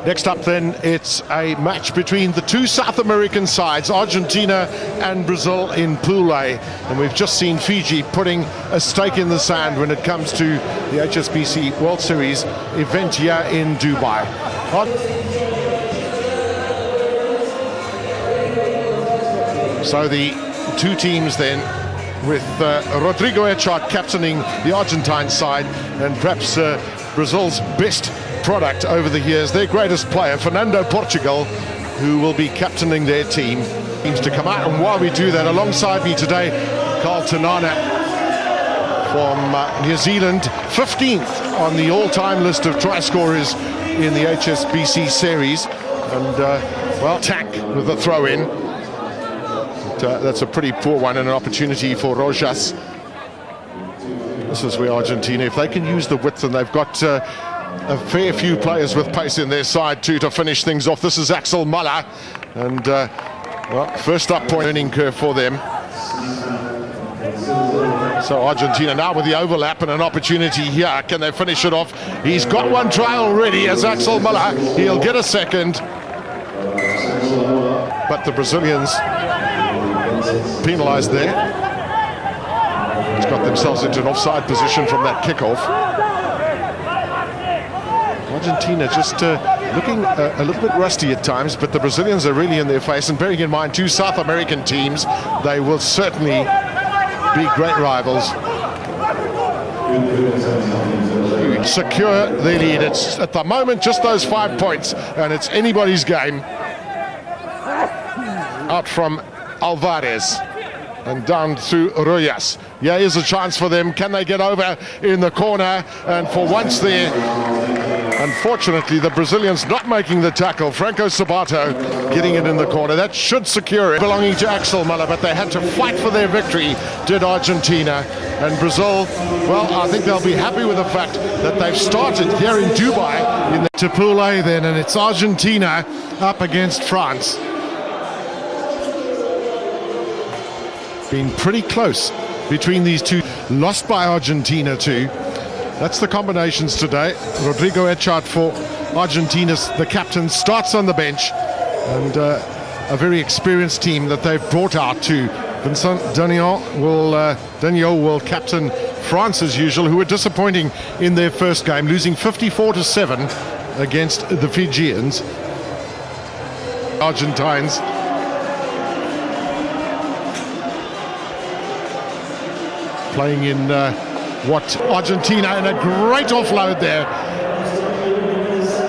Next up then, it's a match between the two South American sides, Argentina and Brazil in Pool A. And we've just seen Fiji putting a stake in the sand when it comes to the HSBC World Series event here in Dubai. So the two teams then, with Rodrigo Echard captaining the Argentine side, and perhaps Brazil's best product over the years, their greatest player, Fernando Portugal, who will be captaining their team. Teams to come out, and while we do that, alongside me today, Carl Tanana from New Zealand, 15th on the all-time list of try scorers in the HSBC series, and well, attack with the throw-in. That's a pretty poor one, and an opportunity for Rojas. This is where Argentina, if they can use the width, and they've got a fair few players with pace in their side too to finish things off. This is Axel Muller, and well, first up point learning curve for them. So Argentina now with the overlap and an opportunity here. Can they finish it off? He's got one try already as Axel Muller. He'll get a second, but the Brazilians penalised there. It's got themselves into an offside position from that kickoff. Argentina just looking a little bit rusty at times, but the Brazilians are really in their face. And bearing in mind, two South American teams, they will certainly be great rivals. Secure their lead. It's at the moment just those 5 points, and it's anybody's game. Out from Alvarez and down through Rojas. Yeah, here's a chance for them. Can they get over in the corner? And for once there, unfortunately, the Brazilians not making the tackle. Franco Sabato getting it in the corner. That should secure it, belonging to Axel Muller, but they had to fight for their victory, did Argentina. And Brazil, well, I think they'll be happy with the fact that they've started here in Dubai to Pool A then, and it's Argentina up against France. Been pretty close between these two. Lost by Argentina too. That's the combinations today. Rodrigo Echard for Argentina, the captain, starts on the bench, and a very experienced team that they've brought out too. Vincent Daniel will captain France as usual, who were disappointing in their first game, losing 54-7 against the Fijians. Argentines. Playing in what Argentina, and a great offload there.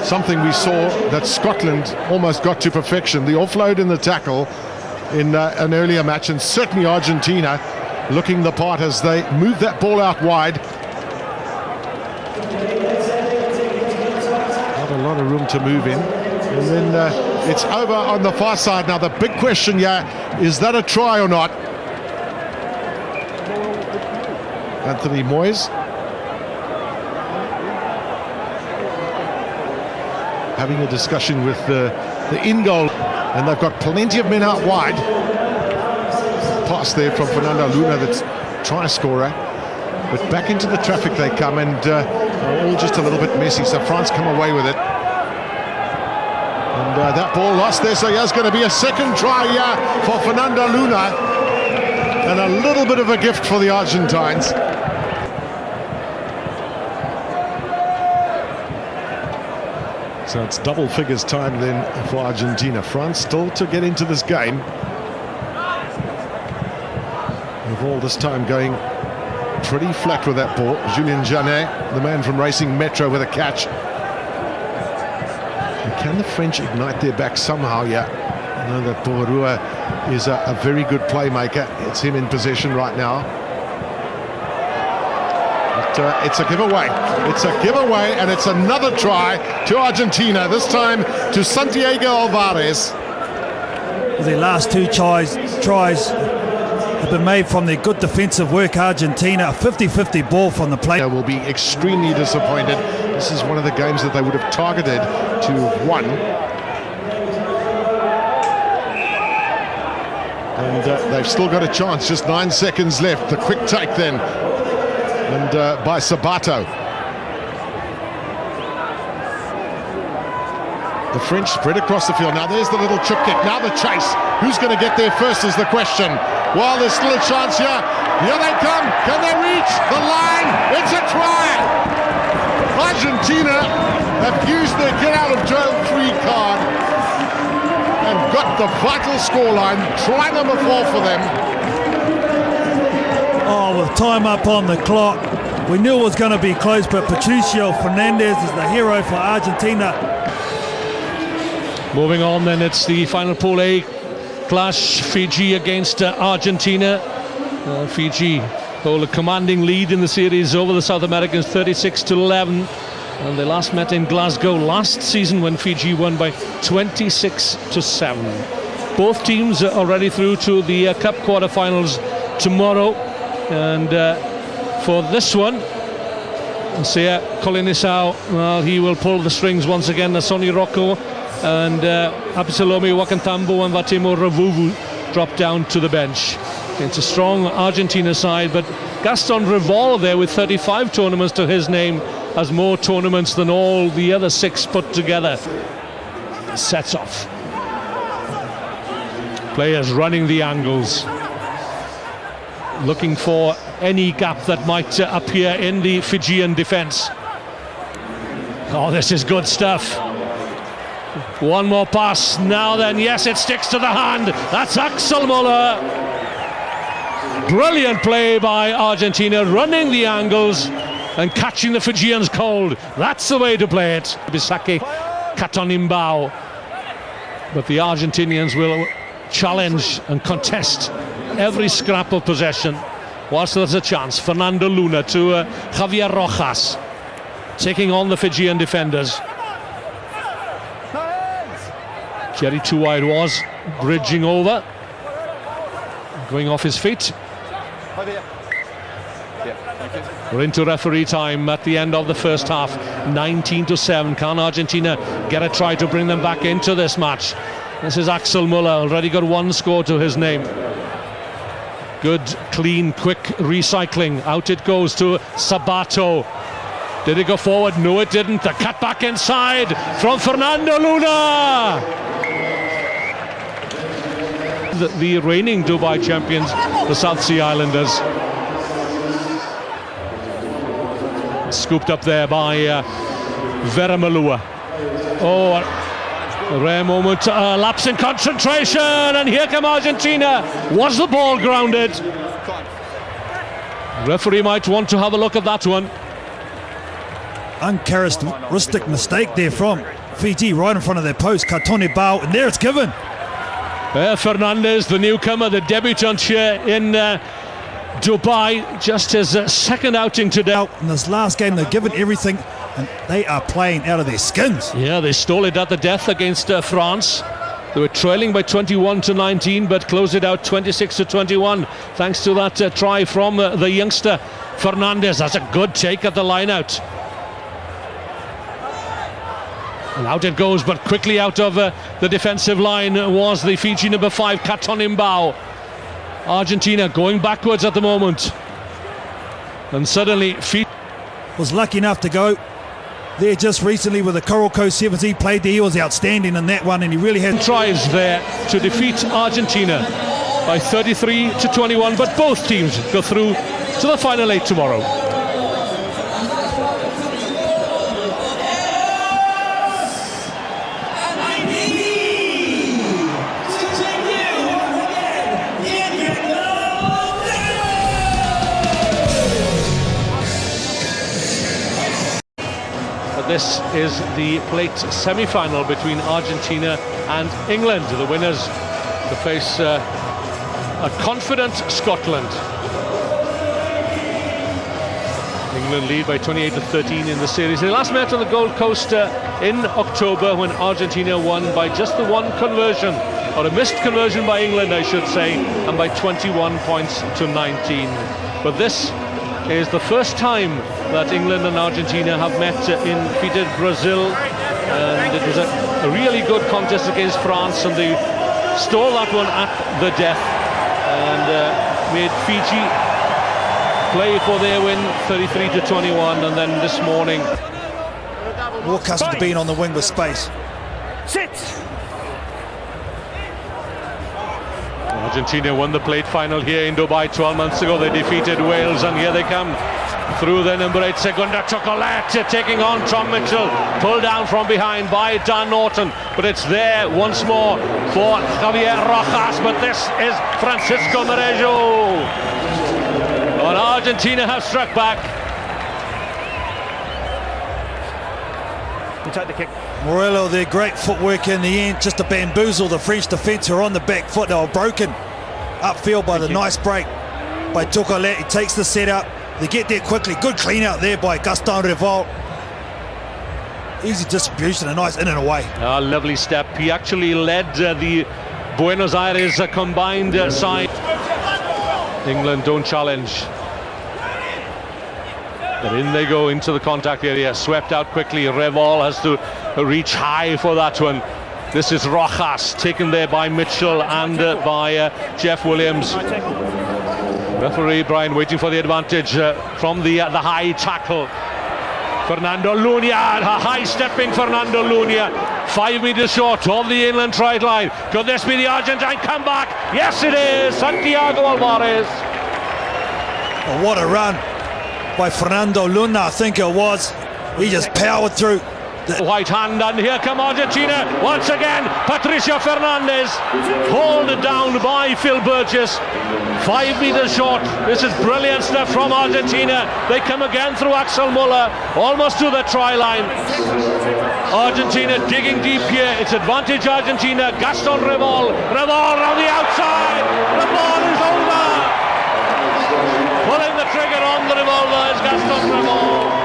Something we saw that Scotland almost got to perfection. The offload in the tackle in an earlier match, and certainly Argentina looking the part as they move that ball out wide. Not a lot of room to move in. And then it's over on the far side. Now the big question here, is that a try or not? Anthony Moyes having a discussion with the in-goal, and they've got plenty of men out wide. Pass there from Fernando Luna, that's try scorer, but back into the traffic they come, and all just a little bit messy, so France come away with it. And that ball lost there, so there's going to be a second try here for Fernando Luna, and a little bit of a gift for the Argentines. So it's double figures time then for Argentina. France still to get into this game. With all this time going pretty flat with that ball. Julien Janet, the man from Racing Metro, with a catch. And can the French ignite their back somehow? Yeah. I know that Bourrua is a very good playmaker. It's him in possession right now. It's a giveaway. It's a giveaway, and it's another try to Argentina, this time to Santiago Alvarez. Their last two tries have been made from their good defensive work. Argentina, a 50-50 ball from the play. They will be extremely disappointed. This is one of the games that they would have targeted to have won. And they've still got a chance, just 9 seconds left. The quick take then, and by Sabato. The French spread across the field. Now there's the little chip kick. Now the chase. Who's going to get there first is the question. Well, there's still a chance here. Here they come. Can they reach the line? It's a try. Argentina have used their get out of jail free card and got the vital scoreline. Try number 4 for them. Oh, with time up on the clock, we knew it was going to be close, but Patricio Fernandez is the hero for Argentina. Moving on then, it's the final Pool A clash, Fiji against Argentina. Fiji hold a commanding lead in the series over the South Americans, 36-11. And they last met in Glasgow last season when Fiji won by 26-7. Both teams are already through to the Cup quarterfinals tomorrow. And for this one, Sia Colinisau, well, he will pull the strings once again. Sonny Rocco and Apisalomi Wakantambo and Vatimo Ravuvu drop down to the bench. It's a strong Argentina side, but Gaston Rivol there with 35 tournaments to his name has more tournaments than all the other 6 put together. Sets off. Players running the angles, looking for any gap that might appear in the Fijian defence. Oh, this is good stuff. One more pass now then. Yes, it sticks to the hand. That's Axel Muller. Brilliant play by Argentina, running the angles and catching the Fijians cold. That's the way to play it. Bisake Katonimbao. But the Argentinians will challenge and contest every scrap of possession whilst there's a chance. Fernando Luna to Javier Rojas, taking on the Fijian defenders. Jerry too wide was, bridging over, going off his feet. We're into referee time at the end of the first half, 19-7. Can Argentina get a try to bring them back into this match? This is Axel Muller, already got 1 score to his name. Good, clean, quick recycling. Out it goes to Sabato. Did it go forward? No, it didn't. The cut back inside from Fernando Luna. The reigning Dubai champions, the South Sea Islanders. Scooped up there by Vera Malua. Oh, a rare moment, lapse in concentration, and here come Argentina. Was the ball grounded? Referee might want to have a look at that one. Uncharacteristic mistake there from Fiji, right in front of their post. Katoni Bao, and there it's given. Fernandez, the newcomer, the debutant here in Dubai, just his second outing today. In this last game, they've given everything, and they are playing out of their skins. Yeah, they stole it at the death against France. They were trailing by 21-19, but closed it out 26-21, thanks to that try from the youngster Fernandez. That's a good take at the line out. And out it goes, but quickly out of the defensive line was the Fiji number 5, Katonimbao. Argentina going backwards at the moment. And suddenly Fiji was lucky enough to go there just recently with the Coral Coast Sevens. He played there, he was outstanding in that one, and he really had tries there to defeat Argentina by 33-21, but both teams go through to the final 8 tomorrow. This is the plate semi-final between Argentina and England. The winners to face a confident Scotland. England lead by 28-13 in the series. They last met on the Gold Coast in October when Argentina won by just the 1 conversion, or a missed conversion by England, I should say, and by 21 points to 19. But this is the first time that England and Argentina have met in defeated Brazil, and it was a really good contest against France, and they stole that one at the death and made Fiji play for their win 33-21. And then this morning, more accustomed to being on the wing with space. Sit. Argentina won the plate final here in Dubai 12 months ago. They defeated Wales, and here they come through the number 8, Segunda Chocolate, taking on Tom Mitchell, pulled down from behind by Dan Norton, but it's there once more for Javier Rojas, but this is Francisco Morejo. And Argentina have struck back. You take the kick. Morello, their great footwork in the end, just to bamboozle the French defence who are on the back foot. They were broken upfield by the nice break by Chocolate. He takes the set up. They get there quickly. Good clean out there by Gaston Revolt. Easy distribution, a nice in and away. A lovely step. He actually led the Buenos Aires combined side. England don't challenge. But in they go into the contact area. Swept out quickly. Revolt has to reach high for that one. This is Rojas, taken there by Mitchell and by Jeff Williams. Referee Brian waiting for the advantage from the high tackle. Fernando Luna, a high-stepping Fernando Luna, 5 meters short of the England try line. Could this be the Argentine comeback? Yes, it is. Santiago Alvarez. Oh, what a run by Fernando Luna, I think it was. He just powered through. White hand, and here come Argentina once again. Patricio Fernandez, hauled down by Phil Burgess, 5 meters short. This is brilliant stuff from Argentina. They come again through Axel Muller, almost to the try line. Argentina digging deep here. It's advantage Argentina. Gaston Revolt around the outside. The ball is over. Pulling the trigger on the revolver is Gaston Revolt.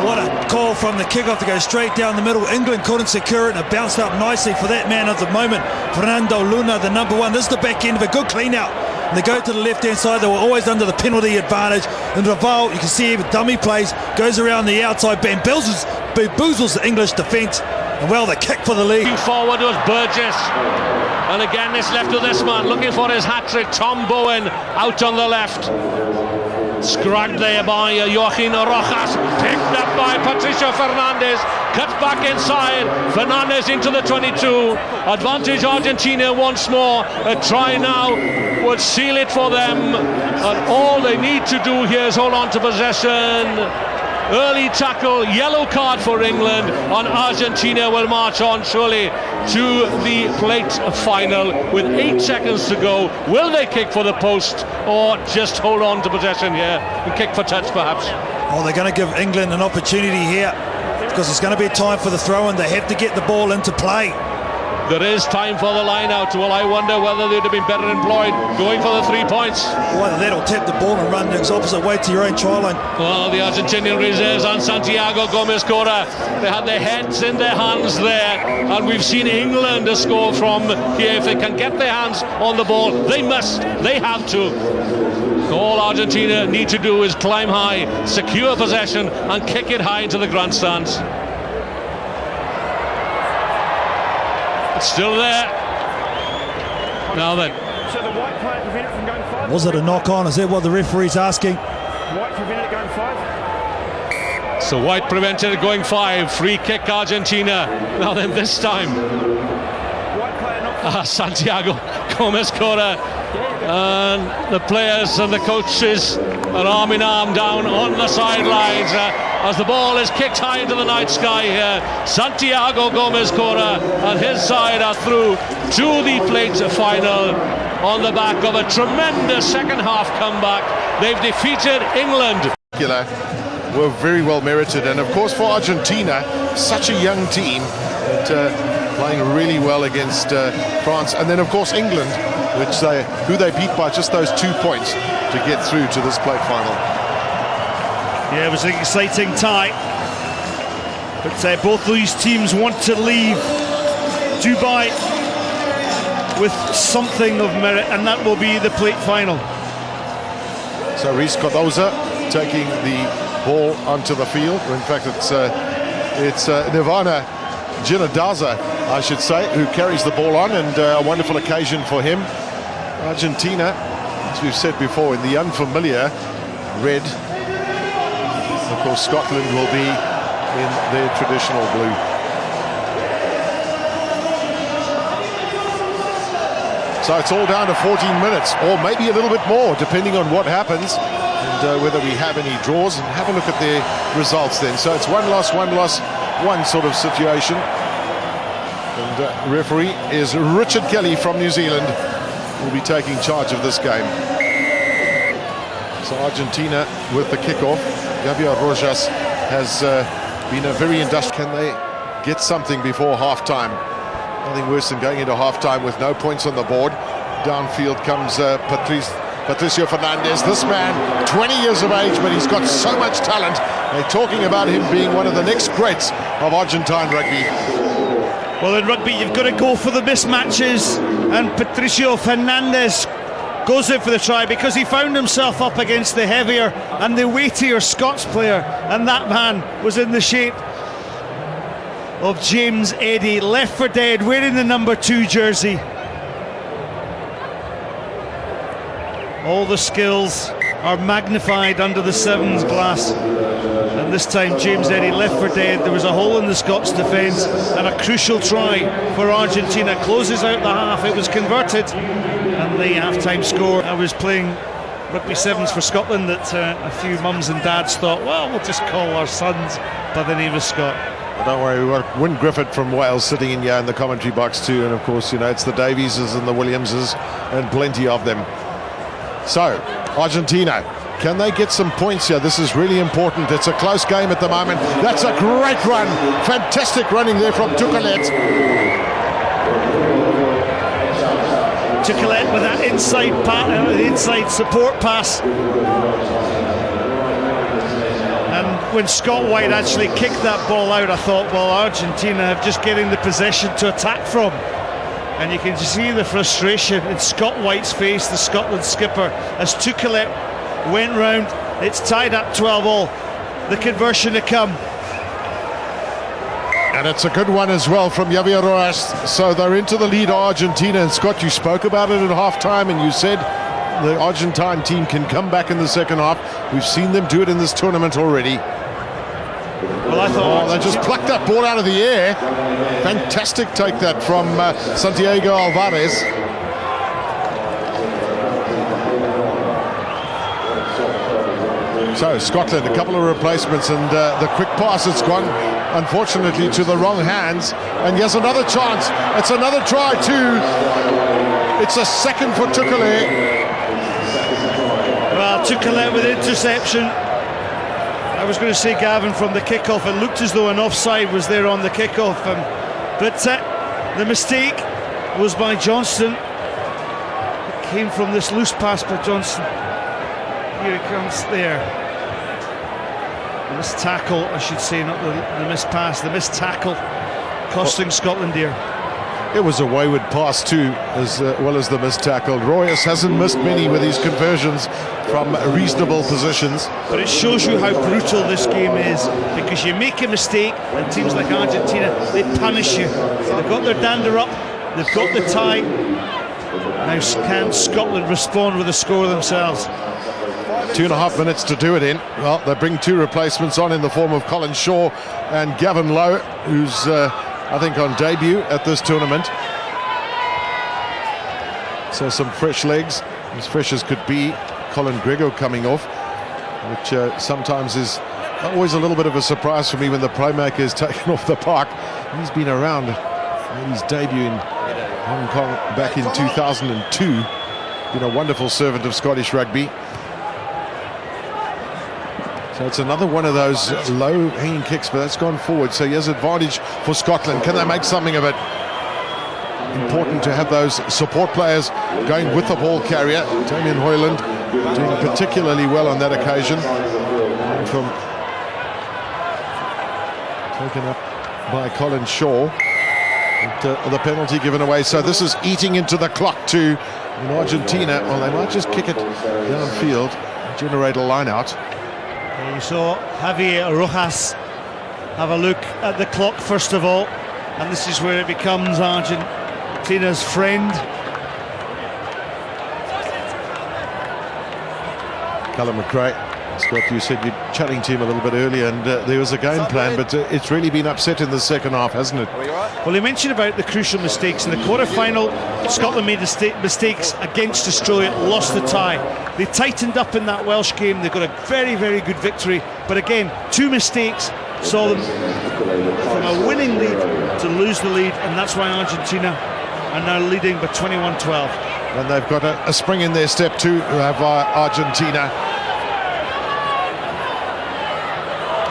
What a call from the kickoff to go straight down the middle. England couldn't secure it, and it bounced up nicely for that man of the moment, Fernando Luna, the number 1. This is the back end of a good clean out. And they go to the left hand side. They were always under the penalty advantage. And Revolt, you can see him, dummy plays, goes around the outside, bamboozles the English defence. And well, the kick for the lead. Forward was Burgess. And again, it's left to this man, looking for his hat-trick, Tom Bowen, out on the left. Scrubbed there by Joaquin Rojas, picked up by Patricio Fernandez, cut back inside, Fernandez into the 22, advantage Argentina once more. A try now would seal it for them, and all they need to do here is hold on to possession. Early tackle, yellow card for England, and Argentina will march on surely to the plate final with 8 seconds to go. Will they kick for the post or just hold on to possession here and kick for touch perhaps? Oh, they're going to give England an opportunity here because it's going to be time for the throw-in. They have to get the ball into play. There is time for the line out. Well, I wonder whether they'd have been better employed going for the 3 points. Well, either that or tap the ball and run the opposite way to your own try line. Well, the Argentinian reserves and Santiago Gomez Cora, they had their heads in their hands there, and we've seen England score from here. If they can get their hands on the ball, they have to. All Argentina need to do is climb high, secure possession, and kick it high into the grandstands. Still there. Now then. So the white player prevented it from going 5. Was it a knock on? Is that what the referee's asking? White prevented it going 5. So white prevented it going 5. Free kick Argentina. Now then, this time. White player not. Santiago Gomez Cora. And the players and the coaches are arm in arm down on the sidelines as the ball is kicked high into the night sky here. Santiago Gomez Cora and his side are through to the plate final on the back of a tremendous second half comeback. They've defeated England. Were very well merited, and of course for Argentina, such a young team, but playing really well against France, and then of course England, who they beat by just those 2 points to get through to this plate final. Yeah, it was an exciting tie, but both these teams want to leave Dubai with something of merit, and that will be the plate final. So Reece Cardoza taking the ball onto the field. In fact, it's Nirvana Ginadaza, I should say, who carries the ball on, and a wonderful occasion for him. Argentina, as we've said before, in the unfamiliar red. Of course, Scotland will be in their traditional blue. So it's all down to 14 minutes, or maybe a little bit more, depending on what happens and whether we have any draws. And have a look at their results then. So it's one loss, one sort of situation. And referee is Richard Kelly from New Zealand, who will be taking charge of this game. So Argentina with the kickoff. Javier Rojas has been a very industrious. Can they get something before half-time? Nothing worse than going into half-time with no points on the board. Downfield comes Patricio Fernandez. This man, 20 years of age, but he's got so much talent. They're talking about him being one of the next greats of Argentine rugby. Well, in rugby, you've got to go for the mismatches, and Patricio Fernandez goes in for the try because he found himself up against the heavier and the weightier Scots player, and that man was in the shape of James Eddy, left for dead, wearing the number 2 jersey. All the skills are magnified under the sevens glass, and this time James Eddy left for dead. There was a hole in the Scots defence, and a crucial try for Argentina closes out the half. It was converted, and the half-time score. I was playing rugby sevens for Scotland that a few mums and dads thought, well, we'll just call our sons by the name of Scott. Don't worry, we've got Wyn Griffith from Wales sitting in here in the commentary box too, and of course, you know, it's the Davieses and the Williamses and plenty of them. So, Argentina, can they get some points here? This is really important. It's a close game at the moment. That's a great run. Fantastic running there from Tukelet. Tukelet with that inside support pass. And when Scott White actually kicked that ball out, I thought, well, Argentina have just getting the possession to attack from. And you can see the frustration in Scott White's face, the Scotland skipper, as Tukelet went round. It's tied up 12-all. The conversion to come. And it's a good one as well from Javier Rojas. So they're into the lead, Argentina. And Scott, you spoke about it at half-time, and you said the Argentine team can come back in the second half. We've seen them do it in this tournament already. Well, I thought they just plucked that ball out of the air. Fantastic take that from Santiago Alvarez. So Scotland, a couple of replacements, and the quick pass has gone, unfortunately, to the wrong hands. And here's another chance. It's another try too. It's a second for Tukelet. Well, Tukelet with interception. I was going to say, Gavin, from the kickoff, it looked as though an offside was there on the kickoff, but the mistake was by Johnston. It came from this loose pass by Johnston. Here it comes there. The missed tackle, I should say, not the missed pass, the missed tackle, costing Scotland dear. It was a wayward pass too, as well as the missed tackle. Royas hasn't missed many with his conversions from reasonable positions. But it shows you how brutal this game is, because you make a mistake and teams like Argentina, they punish you. They've got their dander up, they've got the tie. Now can Scotland respond with a score themselves? 2.5 minutes to do it in. Well, they bring 2 replacements on in the form of Colin Shaw and Gavin Lowe, who's I think on debut at this tournament. So some fresh legs, as fresh as could be. Colin Grego coming off, which sometimes is always a little bit of a surprise for me when the playmaker is taken off the park. He's been around, made his debut in Hong Kong back in 2002. Been a wonderful servant of Scottish rugby. So it's another one of those low-hanging kicks, but that's gone forward. So here's advantage for Scotland. Can they make something of it? Important to have those support players going with the ball carrier. Damien Hoyland doing particularly well on that occasion. And from taken up by Colin Shaw. And, the penalty given away. So this is eating into the clock too in Argentina. Well, they might just kick it downfield, generate a line out. You saw Javier Rojas have a look at the clock first of all, and this is where it becomes Argentina's friend. Callum McRae Scott, you said you're chatting to him a little bit earlier, and there was a game plan, but it's really been upset in the second half, hasn't it? Well, he mentioned about the crucial mistakes. In the quarter-final, Scotland made mistakes against Australia, lost the tie. They tightened up in that Welsh game. They got a very, very good victory. But again, 2 mistakes saw them from a winning lead to lose the lead, and that's why Argentina are now leading by 21-12. And they've got a spring in their step too, who have Argentina.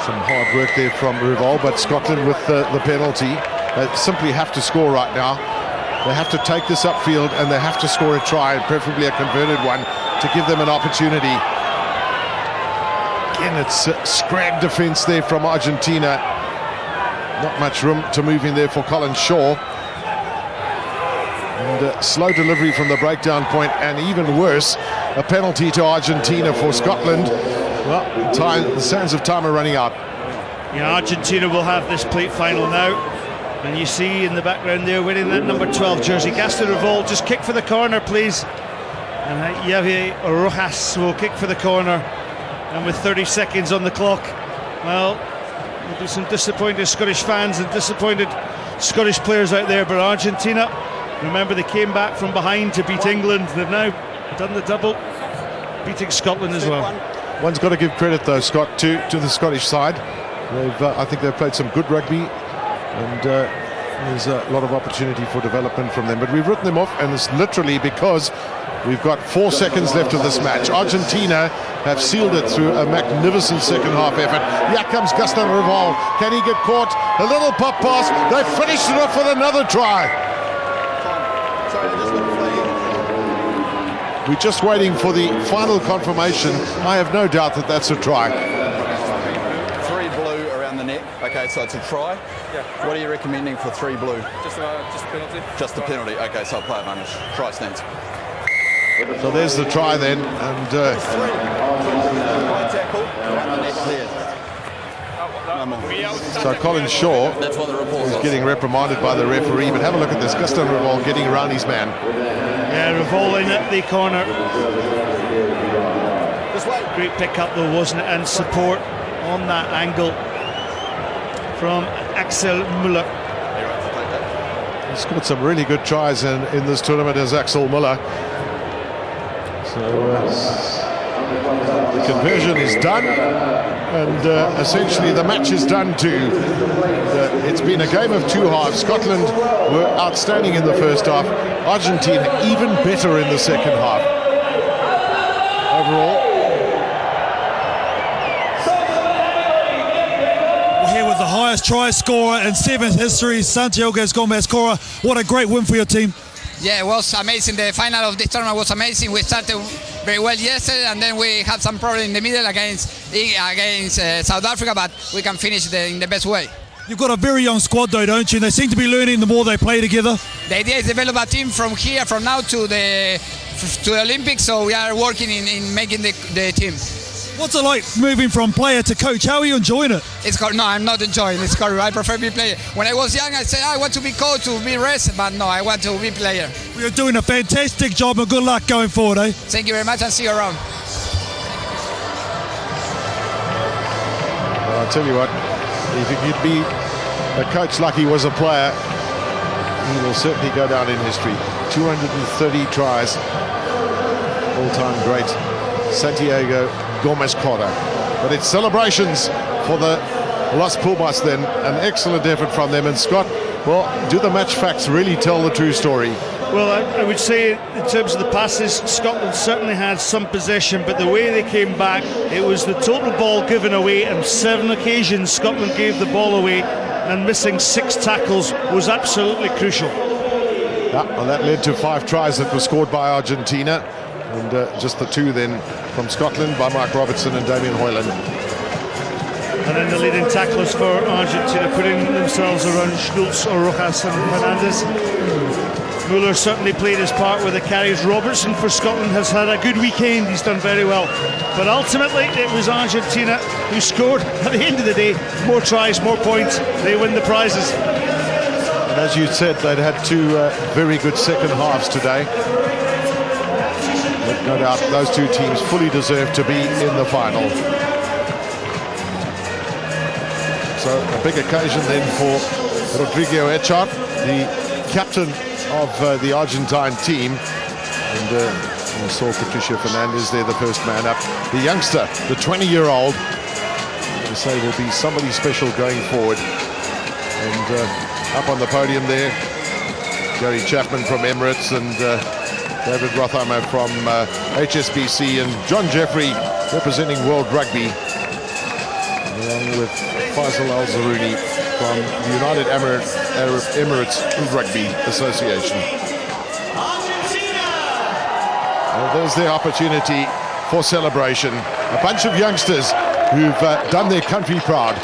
Some hard work there from Revol, but Scotland with the penalty. They simply have to score right now. They have to take this upfield and they have to score a try, preferably a converted one, to give them an opportunity. Again, it's scrap defence there from Argentina. Not much room to move in there for Colin Shaw. And slow delivery from the breakdown point, and even worse, a penalty to Argentina for Scotland. Well, the sands of time are running out. Yeah, Argentina will have this plate final now. And you see in the background there, wearing that number 12 jersey, Gaston Revol, just kick for the corner, please. And Javier Rojas will kick for the corner. And with 30 seconds on the clock, well, there'll be some disappointed Scottish fans and disappointed Scottish players out there. But Argentina, remember, they came back from behind to beat England. They've now done the double, beating Scotland as well. One's got to give credit, though, Scott, to the Scottish side. I think they've played some good rugby, and there's a lot of opportunity for development from them. But we've written them off, and it's literally because we've got 4 seconds left of this match. Argentina have sealed it through a magnificent second half effort. Here comes Gaston Revol. Can he get caught? A little pop pass. They finished it off with another try. We're just waiting for the final confirmation. I have no doubt that that's a try. 3 blue around the net. Okay, so it's a try. Yeah. What are you recommending for 3 blue? Just a penalty. Just the penalty. Okay, so play advantage. Try stands. So there's the try then, and High tackle around the net cleared. No more. so Colin Shaw That's what the report is was. getting reprimanded by the referee. But have a look at this. Gaston Revol getting around his man. Yeah, Revol in at the corner. This way. Great pick-up though, wasn't it? And support on that angle from Axel Müller. He scored some really good tries in this tournament as Axel Müller. So the conversion is done, and essentially the match is done too. It's been a game of 2 halves. Scotland were outstanding in the first half. Argentina even better in the second half. Overall, We're here with the highest try scorer in 7th history, Santiago Gomez-Cora. What a great win for your team. Yeah, it was amazing. The final of this tournament was amazing. We started very well yesterday, and then we had some problem in the middle against South Africa, but we can finish in the best way. You've got a very young squad though, don't you? They seem to be learning the more they play together. The idea is develop a team from now to the Olympics, so we are working in making the team. What's it like moving from player to coach? How are you enjoying it? No, I'm not enjoying it. It's horrible. I prefer be player. When I was young, I said I want to be coach, to be rest, but no, I want to be player. You're doing a fantastic job, and good luck going forward, eh? Thank you very much, and see you around. well, I'll tell you what, if he could be a coach like he was a player, he will certainly go down in history. 230 tries, all-time great Santiago Gomez-Cora. But it's celebrations for the Los Pumas then. An excellent effort from them. And Scott, well, do the match facts really tell the true story? Well, I would say in terms of the passes, Scotland certainly had some possession, but the way they came back, it was the total ball given away, and 7 occasions Scotland gave the ball away, and missing 6 tackles was absolutely crucial. Yeah, well, that led to 5 tries that were scored by Argentina, and just the 2 then from Scotland by Mark Robertson and Damien Hoyland. And then the leading tacklers for Argentina putting themselves around Schultz, Rojas and Fernandez. Müller certainly played his part with the carries. Robertson for Scotland has had a good weekend. He's done very well. But ultimately it was Argentina who scored. At the end of the day, more tries, more points. They win the prizes. And as you said, they'd had 2 very good second halves today. But no doubt those two teams fully deserve to be in the final. So a big occasion then for Rodrigo Echar, the captain of the Argentine team. And we saw Patricio Fernandez there, the first man up. The youngster, the 20-year-old, to say will be somebody special going forward. And up on the podium there, Gary Chapman from Emirates and David Rothheimer from HSBC, and John Jeffrey representing World Rugby, along with Faisal Al-Zaruni from the United Arab Emirates Rugby Association. Well, there's the opportunity for celebration. A bunch of youngsters who've done their country proud.